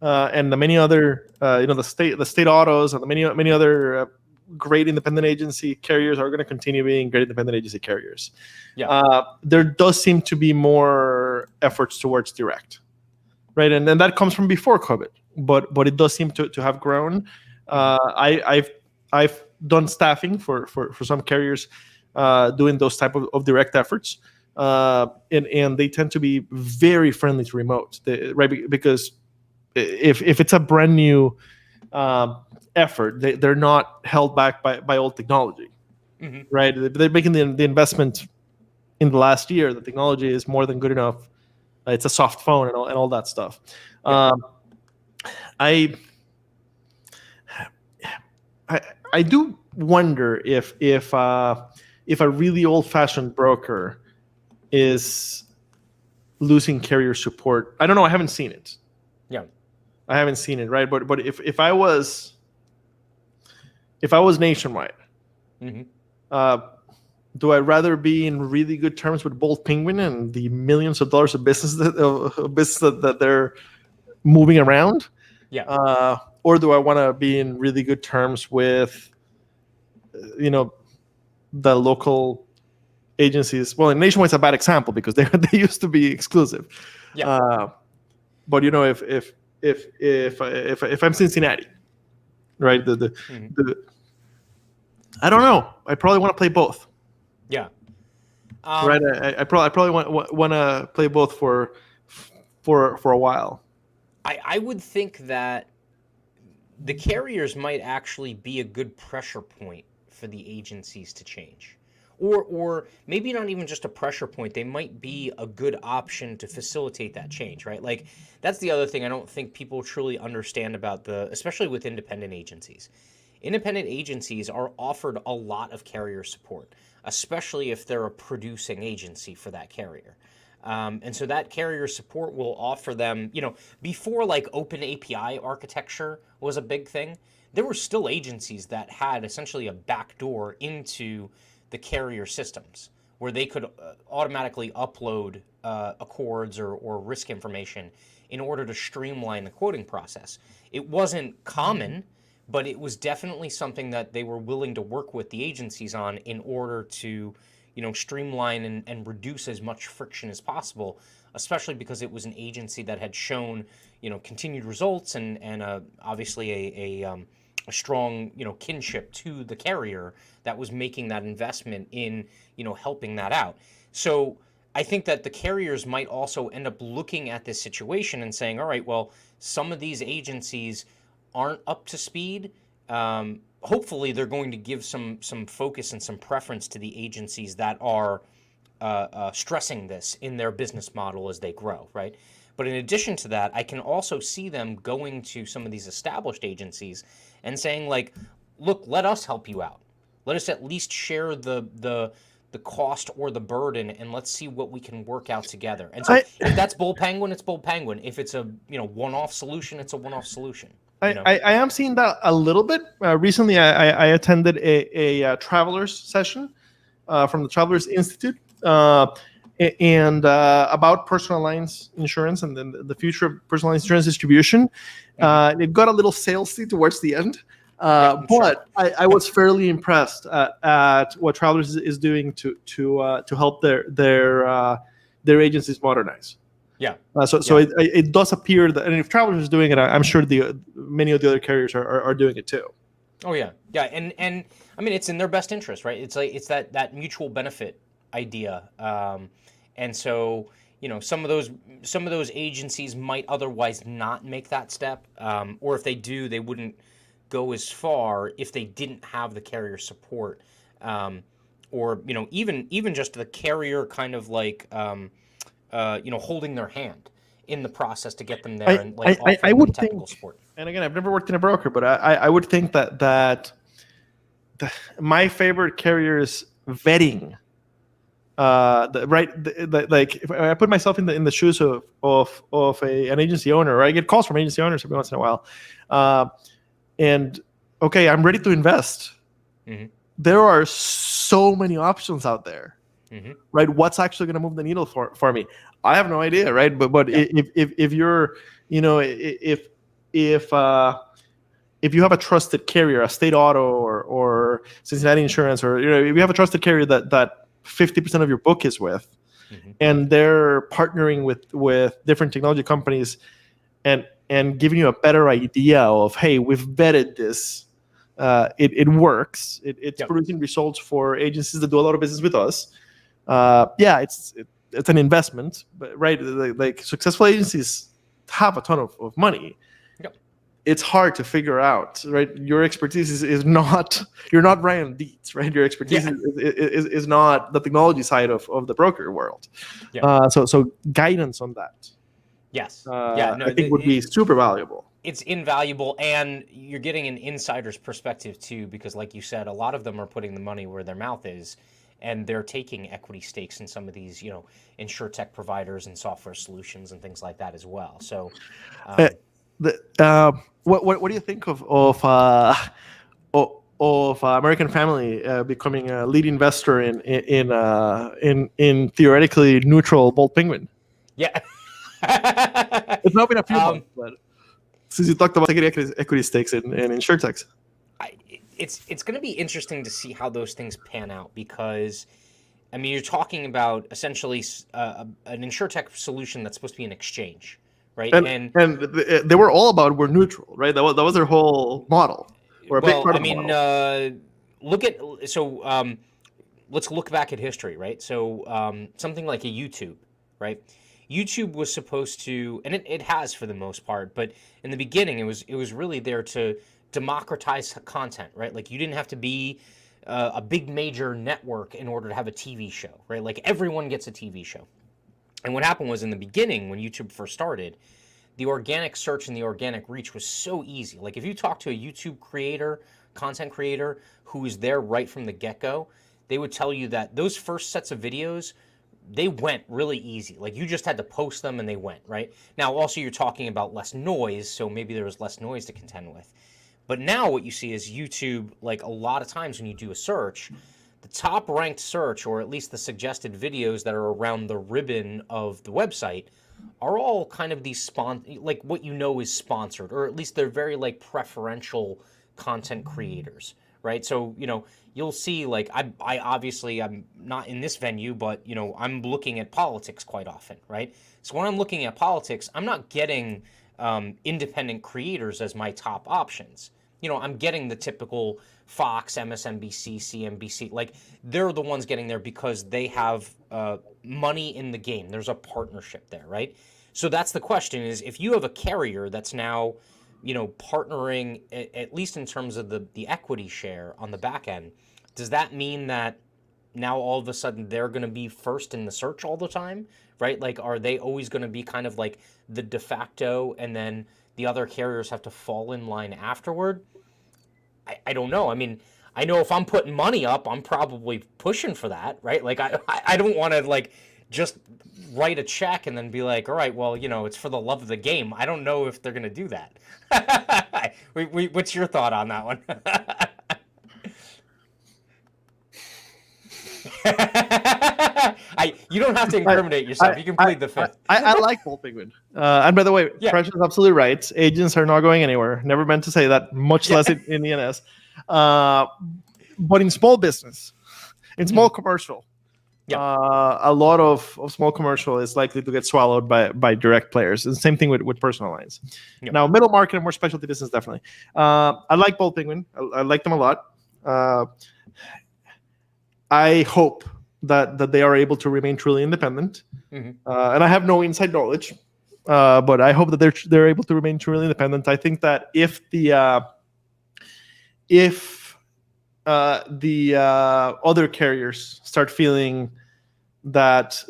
and the many other, the state autos and the many other great independent agency carriers are going to continue being great independent agency carriers. There does seem to be more efforts towards direct, right? And then that comes from before COVID, but it does seem to have grown. I've done staffing for some carriers, doing those type of direct efforts, and they tend to be very friendly to remote, right? Because if it's a brand new effort, they're not held back by old technology, right? They're making the investment in the last year. The technology is more than good enough. It's a soft phone and all that stuff. I do wonder if a really old-fashioned broker is losing carrier support. I don't know. I haven't seen it. I haven't seen it, right? But if I was Nationwide, do I rather be in really good terms with Bold Penguin and the millions of dollars of business that they're moving around? Or do I want to be in really good terms with, the local agencies? Well, Nationwide's a bad example because they used to be exclusive. But if I'm Cincinnati, right? I don't know. I probably want to play both. Right. I probably want to play both for a while. I would think that the carriers might actually be a good pressure point for the agencies to change. Or maybe not even just a pressure point. They might be a good option to facilitate that change, right? Like, that's the other thing I don't think people truly understand about especially with independent agencies. Independent agencies are offered a lot of carrier support, especially if they're a producing agency for that carrier. And so that carrier support will offer them, before like open API architecture was a big thing, there were still agencies that had essentially a backdoor into the carrier systems where they could automatically upload accords or risk information in order to streamline the quoting process. It wasn't common, but it was definitely something that they were willing to work with the agencies on in order to, streamline and reduce as much friction as possible, especially because it was an agency that had shown, continued results and obviously a strong, kinship to the carrier that was making that investment in, helping that out. So I think that the carriers might also end up looking at this situation and saying, all right, well, some of these agencies aren't up to speed. Hopefully they're going to give some focus and some preference to the agencies that are stressing this in their business model as they grow, right? But in addition to that, I can also see them going to some of these established agencies and saying, like, look, let us help you out. Let us at least share the cost or the burden, and let's see what we can work out together. And so if that's Bull Penguin, it's Bull Penguin. If it's a one-off solution, it's a one-off solution. I am seeing that a little bit. Recently, I attended a travelers session from the Travelers Institute, and about personal lines insurance and then the future of personal lines insurance distribution. It got a little salesy towards the end, but I was fairly impressed at what Travelers is doing to help their agencies modernize. It does appear that, and if Travelers is doing it, I'm sure many of the other carriers are doing it too. Oh yeah, yeah, and I mean it's in their best interest, right? It's like it's that mutual benefit idea, and so some of those agencies might otherwise not make that step, or if they do, they wouldn't go as far if they didn't have the carrier support, or even just the carrier kind of like holding their hand in the process to get them there and like I offering them would technical think, support. and again, I've never worked in a broker, but I would think that my favorite carriers vetting, like if I put myself in the shoes of an agency owner, or I get calls from agency owners every once in a while, and okay, I'm ready to invest. Mm-hmm. There are so many options out there. Mm-hmm. Right? What's actually going to move the needle for me? I have no idea, right? But Yeah. if you're, if you have a trusted carrier, a State Auto or Cincinnati Insurance, or if you have a trusted carrier that 50% of your book is with, Mm-hmm. and they're partnering with different technology companies and giving you a better idea of, hey, we've vetted this. It works. It's producing results for agencies that do a lot of business with us. It's an investment, but right, like successful agencies have a ton of money. Yep. It's hard to figure out, right? Your expertise is not, you're not Ryan Dietz, right? Your expertise is not the technology side of the broker world. Yeah. So guidance on that, Yes. I think would be super valuable. It's invaluable, and you're getting an insider's perspective too, because like you said, a lot of them are putting the money where their mouth is, and they're taking equity stakes in some of these, insurtech providers and software solutions and things like that as well. So, what do you think of American Family becoming a lead investor in theoretically neutral Bolt Penguin? Yeah. It's not been a few months, but since you talked about taking equity stakes in insurtechs. It's going to be interesting to see how those things pan out, because, I mean, you're talking about essentially an insurtech solution that's supposed to be an exchange, right? And they were all about we're neutral, right? That was their whole model, or a big part of the model. Let's look back at history, right? So something like a YouTube, right? YouTube was supposed to, and it has for the most part, but in the beginning, it was really there to democratize content, right? Like you didn't have to be a big major network in order to have a TV show, right? Like everyone gets a TV show. And what happened was in the beginning, when YouTube first started, the organic search and the organic reach was so easy. Like if you talk to a YouTube creator, content creator, who is there right from the get-go, they would tell you that those first sets of videos, they went really easy. Like you just had to post them and they went, right? Now, also you're talking about less noise, so maybe there was less noise to contend with. But now what you see is YouTube, like a lot of times when you do a search, the top ranked search, or at least the suggested videos that are around the ribbon of the website, are all kind of these like what is sponsored, or at least they're very like preferential content creators, right? So, you'll see, like, I obviously, I'm not in this venue, but, I'm looking at politics quite often, right? So when I'm looking at politics, I'm not getting independent creators as my top options. I'm getting the typical Fox, MSNBC, CNBC. Like, they're the ones getting there because they have money in the game. There's a partnership there, right? So that's the question, is if you have a carrier that's now, partnering, at least in terms of the equity share on the back end, does that mean that now all of a sudden they're going to be first in the search all the time, right? Like, are they always going to be kind of like the de facto, and then the other carriers have to fall in line afterward? I don't know. I mean, I know if I'm putting money up, I'm probably pushing for that, right? Like, I don't want to, like, just write a check and then be like, all right, well, it's for the love of the game. I don't know if they're going to do that. What's your thought on that one? You don't have to incriminate yourself. You can plead the fifth. I like Bolt Penguin. And by the way, Precious is absolutely right. Agents are not going anywhere. Never meant to say that, much less in ENS. But in small business, in small commercial, a lot of small commercial is likely to get swallowed by direct players. And same thing with personal lines. Yep. Now, middle market and more specialty business, definitely. I like Bold Penguin. I like them a lot. I hope that they are able to remain truly independent. And I have no inside knowledge, but I hope that they're able to remain truly independent. I think that if the other carriers start feeling that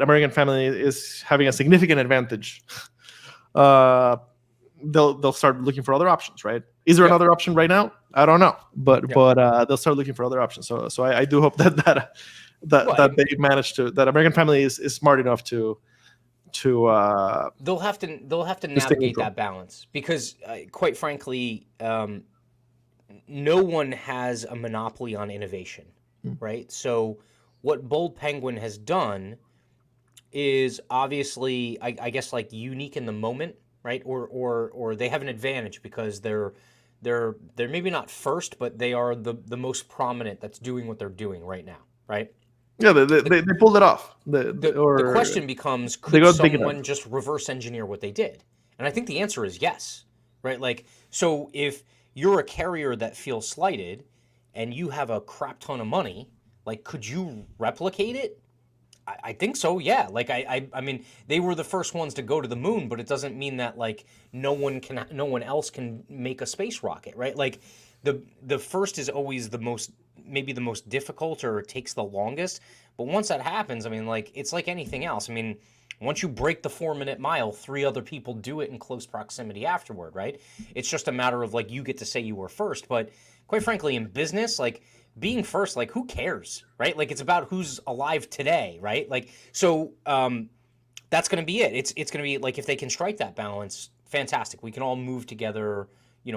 American Family is having a significant advantage, they'll start looking for other options, right? Is there another option right now? I don't know, but they'll start looking for other options. So I do hope that they manage to, that American Family is smart enough to they'll have to navigate that balance, because quite frankly, no one has a monopoly on innovation, right? So what Bold Penguin has done is obviously, I guess, like unique in the moment, right? Or they have an advantage because they're maybe not first, but they are the most prominent that's doing what they're doing right now, right? Yeah, they pulled it off. The question becomes, could someone just reverse engineer what they did? And I think the answer is yes, right? Like, so if you're a carrier that feels slighted and you have a crap ton of money, like, could you replicate it? I think so, yeah. Like, I mean, they were the first ones to go to the moon, but it doesn't mean that, like, no one else can make a space rocket, right? Like, the first is always maybe the most difficult, or it takes the longest. But once that happens, I mean, like, it's like anything else. I mean, once you break the 4-minute mile, 3 other people do it in close proximity afterward, right? It's just a matter of, like, you get to say you were first. But quite frankly, in business, like, being first, like, who cares, right? Like, it's about who's alive today, right? Like, so that's going to be it. It's going to be, like, if they can strike that balance, fantastic. We can all move together,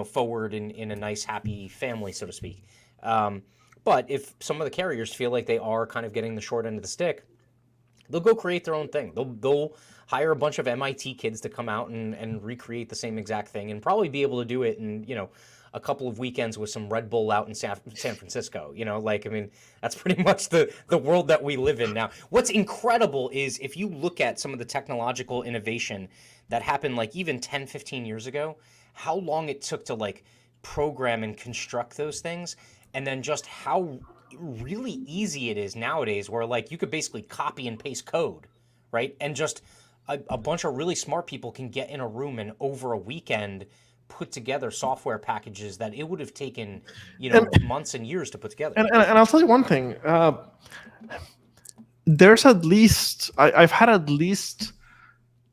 forward in a nice, happy family, so to speak. But if some of the carriers feel like they are kind of getting the short end of the stick, they'll go create their own thing. They'll hire a bunch of MIT kids to come out and recreate the same exact thing, and probably be able to do it in, a couple of weekends with some Red Bull out in San Francisco. Like, I mean, that's pretty much the world that we live in now. What's incredible is if you look at some of the technological innovation that happened, like, even 10, 15 years ago, how long it took to, like, program and construct those things, and then just how really easy it is nowadays, where, like, you could basically copy and paste code, right? And just a bunch of really smart people can get in a room and over a weekend put together software packages that it would have taken, months and years to put together. And I'll tell you one thing. There's I've had at least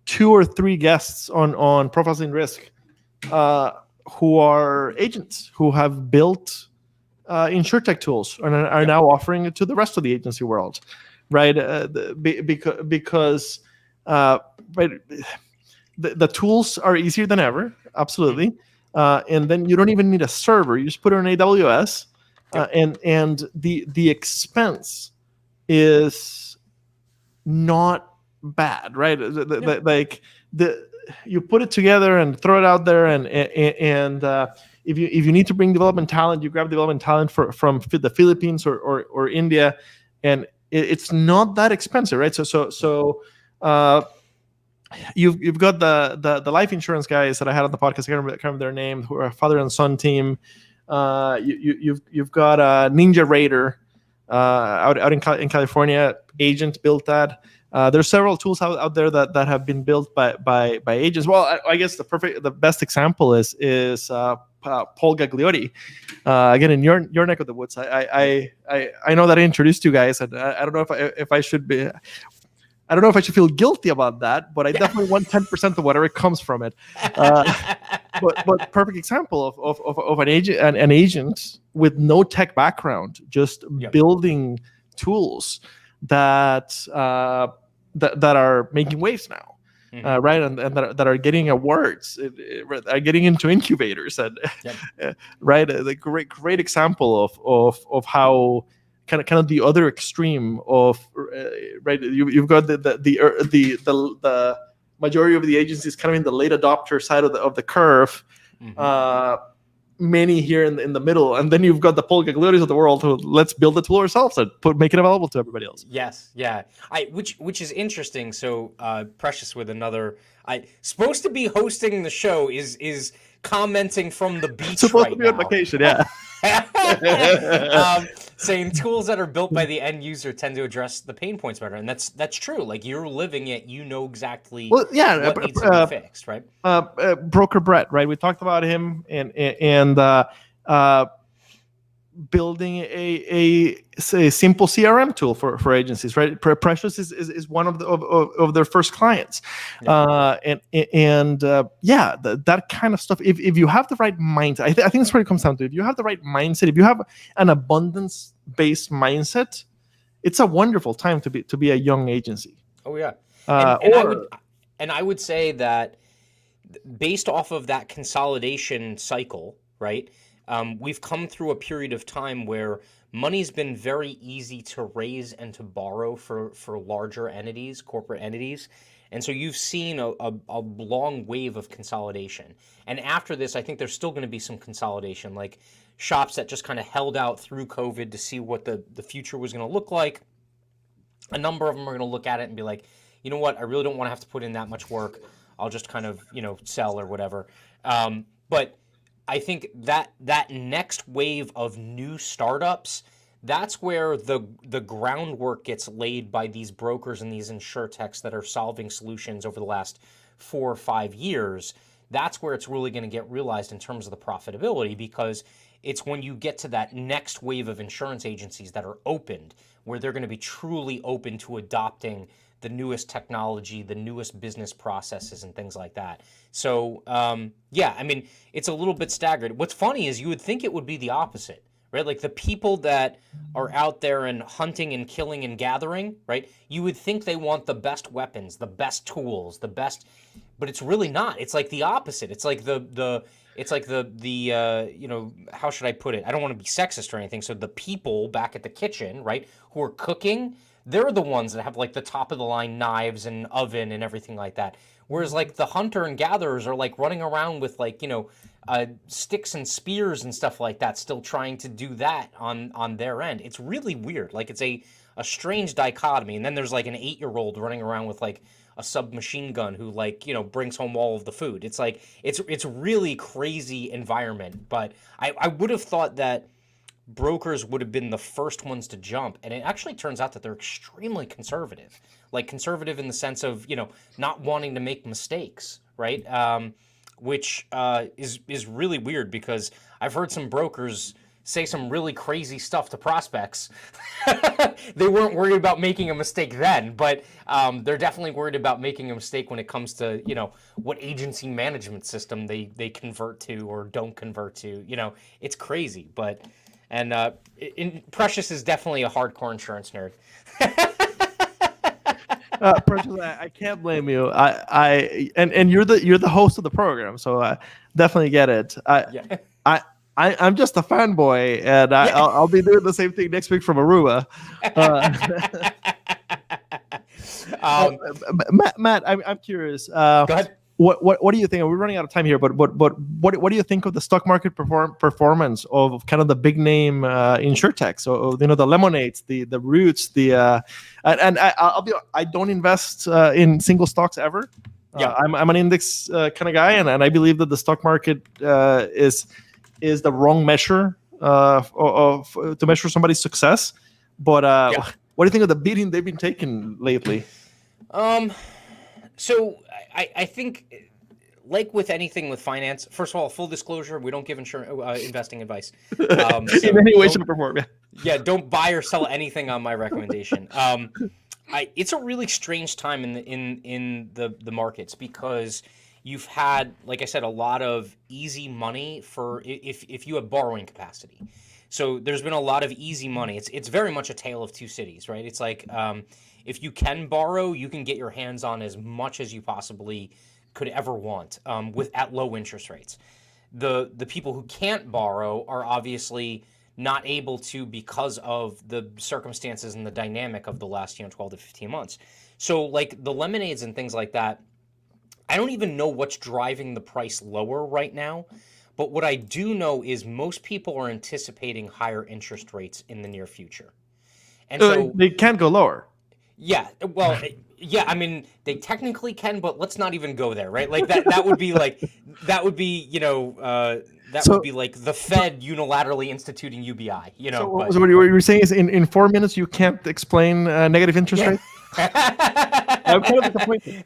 2 or 3 guests on Profiles in Risk who are agents who have built insurtech tools and are now offering it to the rest of the agency world, right? Because right, the tools are easier than ever, absolutely. And then you don't even need a server; you just put it on AWS, and the expense is not bad, right? Like you put it together and throw it out there, and if you need to bring development talent, you grab development talent from the Philippines or India, and it's not that expensive, right? So you've got the life insurance guys that I had on the podcast. I can't remember their name, who are a father and son team. You've got Ninja Raider out in California. Agent built that. There's several tools out there that have been built by agents. Well, I guess the best example is Paul Gagliotti. Again, in your neck of the woods. I know that I introduced you guys, and I don't know if I should be. I don't know if I should feel guilty about that, but I definitely want 10% of whatever comes from it. But perfect example of an agent with no tech background, just building tools that are making waves now, right? And that are getting awards, are getting into incubators, and right, the great example of how kind of the other extreme of right. You've got the majority of the agencies kind of in the late adopter side of the curve. many here in the middle, and then you've got the Paul Gagliotis of the world who let's build the tool ourselves and make it available to everybody else. Yes, yeah. Which is interesting. So Precious with another supposed to be hosting the show is commenting from the beach Supposed right to be on now. vacation, yeah. Saying tools that are built by the end user tend to address the pain points better, and that's true. Like you're living it, you know exactly what needs to be fixed, right? Broker Brett, right? We talked about him and building a simple CRM tool for agencies, right? Precious is one of their first clients, yeah. That kind of stuff. If you have the right mindset, I think that's what it comes down to. If you have the right mindset, if you have an abundance-based mindset, it's a wonderful time to be a young agency. Oh yeah, and I would say that based off of that consolidation cycle, right? We've come through a period of time where money's been very easy to raise and to borrow for larger entities, corporate entities. And so you've seen a long wave of consolidation. And after this, I think there's still going to be some consolidation, like shops that just kind of held out through COVID to see what the future was going to look like. A number of them are going to look at it and be like, you know what, I really don't want to have to put in that much work. I'll just kind of, sell or whatever. But I think that next wave of new startups, that's where the groundwork gets laid by these brokers and these insurtechs that are solving solutions over the last 4 or 5 years. That's where it's really going to get realized in terms of the profitability, because it's when you get to that next wave of insurance agencies that are opened, where they're going to be truly open to adopting the newest technology, the newest business processes and things like that. So, it's a little bit staggered. What's funny is you would think it would be the opposite, right? Like the people that are out there and hunting and killing and gathering, right? You would think they want the best weapons, the best tools, the best, but it's really not. It's like the opposite. It's like the how should I put it? I don't want to be sexist or anything. So the people back at the kitchen, right, who are cooking, they're the ones that have like the top of the line knives and oven and everything like that. Whereas like the hunter and gatherers are like running around with like, sticks and spears and stuff like that, still trying to do that on their end. It's really weird. Like it's a strange dichotomy. And then there's like an 8-year-old running around with like a submachine gun who like, brings home all of the food. It's like, it's really crazy environment. But I would have thought that brokers would have been the first ones to jump, and it actually turns out that they're extremely conservative. Like conservative in the sense of not wanting to make mistakes, right? Which is really weird, because I've heard some brokers say some really crazy stuff to prospects. They weren't worried about making a mistake then, but they're definitely worried about making a mistake when it comes to what agency management system they convert to or don't convert to. It's crazy, but. And Precious is definitely a hardcore insurance nerd. Precious, I can't blame you. And you're the host of the program, so I definitely get it. I'm just a fanboy, and I'll be doing the same thing next week from Aruba. Matt, I'm curious. Go ahead. What do you think? We're running out of time here, but what do you think of the stock market performance of kind of the big name insurtechs? So the Lemonades, the Roots, I don't invest in single stocks ever. Yeah, I'm an index kind of guy, and I believe that the stock market is the wrong measure to measure somebody's success. But what do you think of the beating they've been taking lately? So I think, like with anything with finance, first of all, full disclosure, we don't give investing advice. In any way, shape, or form. Yeah, don't buy or sell anything on my recommendation. It's a really strange time in the markets, because you've had, like I said, a lot of easy money for if you have borrowing capacity. So there's been a lot of easy money. It's very much a tale of two cities, right? It's like if you can borrow, you can get your hands on as much as you possibly could ever want at low interest rates. The people who can't borrow are obviously not able to, because of the circumstances and the dynamic of the last 12 to 15 months. So like the Lemonades and things like that, I don't even know what's driving the price lower right now. But what I do know is most people are anticipating higher interest rates in the near future. And so, They can't go lower. yeah, well, yeah, I mean, they technically can, but let's not even go there, right? Like that would be like, that would be, that would So, be like the Fed unilaterally instituting UBI, but so what you were saying is in 4 minutes you can't explain negative interest yeah. rate. I'm kind of disappointed.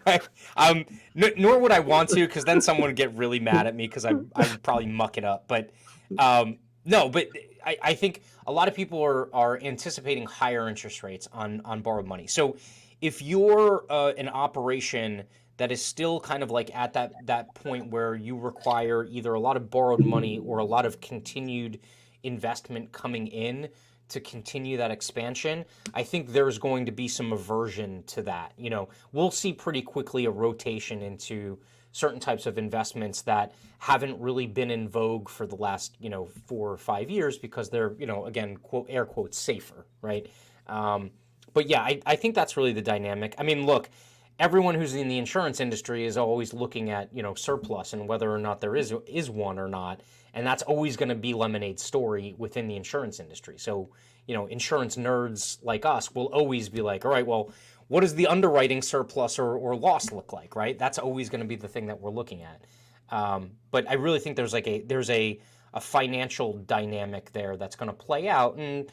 Nor would I want to, because then someone would get really mad at me because I would probably muck it up. But no, but I think a lot of people are anticipating higher interest rates on borrowed money. So if you're an operation that is still kind of like at that point where you require either a lot of borrowed money or a lot of continued investment coming in to continue that expansion, I think there's going to be some aversion to that. We'll see pretty quickly a rotation into certain types of investments that haven't really been in vogue for the last, 4 or 5 years because they're, again, quote, air quotes, safer, right? But yeah, I think that's really the dynamic. I mean, look, everyone who's in the insurance industry is always looking at, surplus and whether or not there is one or not. And that's always going to be Lemonade's story within the insurance industry. So, insurance nerds like us will always be like, all right, well, what does the underwriting surplus or loss look like, right? That's always going to be the thing that we're looking at. But I really think there's a financial dynamic there that's going to play out. And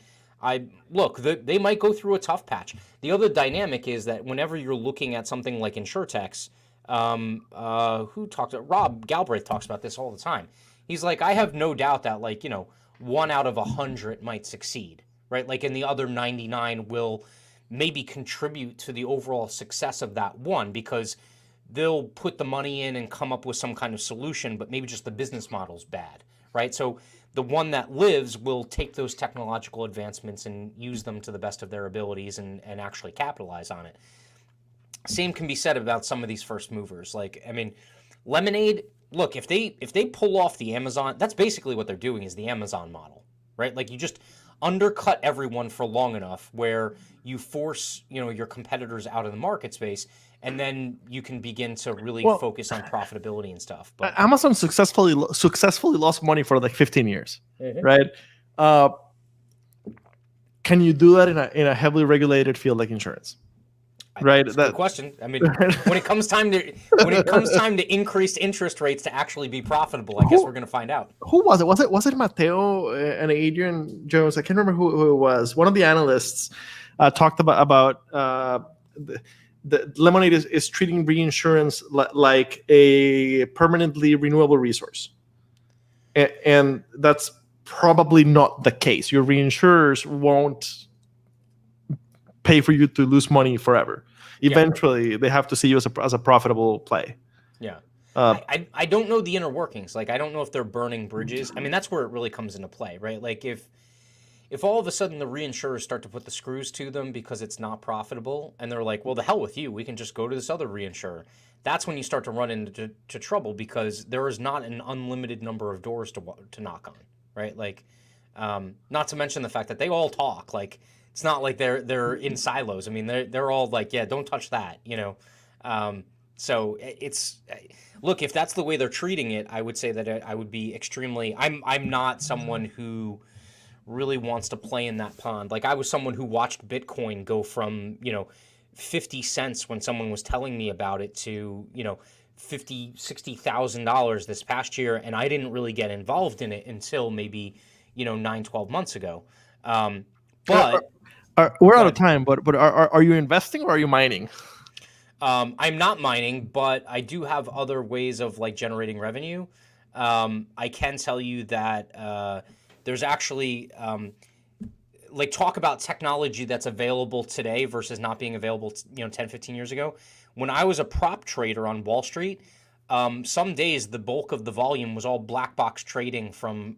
they might go through a tough patch. The other dynamic is that whenever you're looking at something like InsurTechs, Rob Galbraith talks about this all the time. He's like, I have no doubt that 1 out of 100 might succeed, right? Like, and the other 99 will maybe contribute to the overall success of that one because they'll put the money in and come up with some kind of solution, but maybe just the business model's bad, right? So the one that lives will take those technological advancements and use them to the best of their abilities and actually capitalize on it. Same can be said about some of these first movers. Like, I mean, Lemonade, look, if they pull off the Amazon, that's basically what they're doing is the Amazon model, right? Like you just undercut everyone for long enough where you force, your competitors out of the market space, and then you can begin to really focus on profitability and stuff. But Amazon successfully lost money for like 15 years, right? Can you do that in a heavily regulated field like insurance? Right. That's a good question. I mean, when it comes time to increase interest rates to actually be profitable, I guess we're going to find out. Who was it? Was it Mateo and Adrian Jones? I can't remember who it was. One of the analysts talked about the Lemonade is treating reinsurance like a permanently renewable resource, and that's probably not the case. Your reinsurers won't pay for you to lose money forever. Eventually, they have to see you as a profitable play. Yeah. I don't know the inner workings. Like, I don't know if they're burning bridges. I mean, that's where it really comes into play, right? Like, if all of a sudden the reinsurers start to put the screws to them because it's not profitable, and they're like, well, the hell with you, we can just go to this other reinsurer. That's when you start to run into trouble because there is not an unlimited number of doors to knock on, right? Like, not to mention the fact that they all talk. Like, it's not like they're in silos. I mean, they're all like, yeah, don't touch that, So it's look, if that's the way they're treating it, I would say that I would be extremely. I'm not someone who really wants to play in that pond. Like I was someone who watched Bitcoin go from 50 cents when someone was telling me about it to $50,000-$60,000 this past year, and I didn't really get involved in it until maybe 9-12 months ago. But we're out of time. But are you investing or are you mining? I'm not mining, but I do have other ways of like generating revenue. I can tell you that there's actually like talk about technology that's available today versus not being available 10, 15 years ago. When I was a prop trader on Wall Street, some days the bulk of the volume was all black box trading from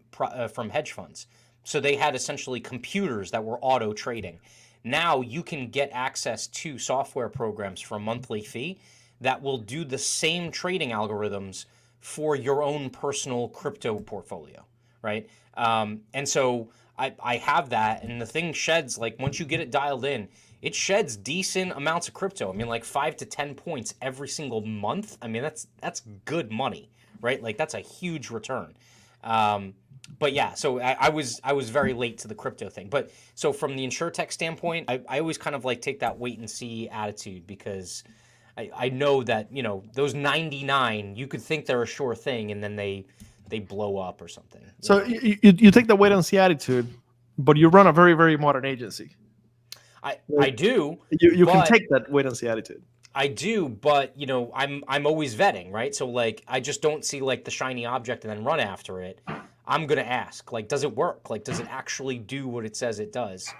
hedge funds. So they had essentially computers that were auto trading. Now you can get access to software programs for a monthly fee that will do the same trading algorithms for your own personal crypto portfolio, right? And so I have that, and the thing sheds, like once you get it dialed in, it sheds decent amounts of crypto. I mean, like 5 to 10 points every single month. I mean, that's good money, right? Like that's a huge return. But yeah, so I was very late to the crypto thing. But so from the InsurTech standpoint, I always kind of like take that wait and see attitude, because I know that, you know, those 99, you could think they're a sure thing, and then they blow up or something. So you take the wait and see attitude, but you run a very, very modern agency. I do. You can take that wait and see attitude. I do, but you know, I'm always vetting, right? So like, I just don't see like the shiny object and then run after it. I'm gonna ask, like, does it work? Like, does it actually do what it says it does?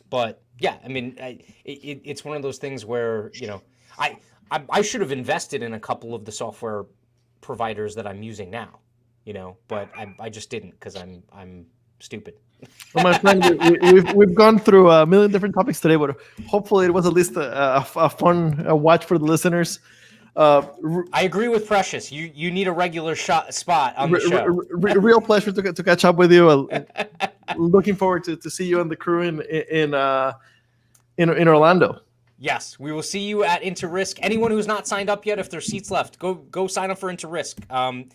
But yeah, I mean, it's one of those things where, you know, I should have invested in a couple of the software providers that I'm using now, you know, but I just didn't, because I'm stupid. Well, my friend, we've gone through a million different topics today, but hopefully it was at least a fun watch for the listeners. I agree with Precious. You need a regular spot on the show. Real pleasure to catch up with you. Looking forward to see you and the crew in Orlando. Yes, we will see you at InterRisk. Anyone who's not signed up yet, if there's seats left, go sign up for InterRisk.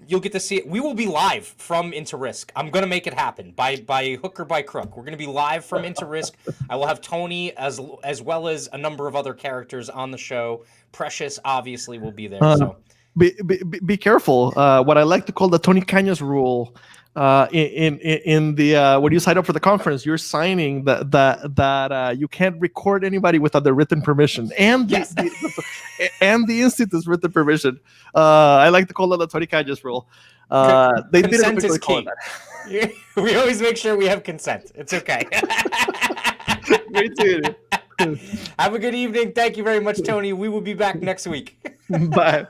You'll get to see it. We will be live from InterRisk. I'm gonna make it happen by hook or by crook. We're gonna be live from InterRisk. I will have Tony as well as a number of other characters on the show. Precious obviously will be there. So be careful. What I like to call the Tony Canas rule. In the when you sign up for the conference, you're signing that you can't record anybody without their written permission, and yes. and the institute's written permission. I like to call that the Tony Canas rule. They consent didn't is key. We always make sure we have consent. It's okay. Me too. Have a good evening. Thank you very much, Tony. We will be back next week. Bye.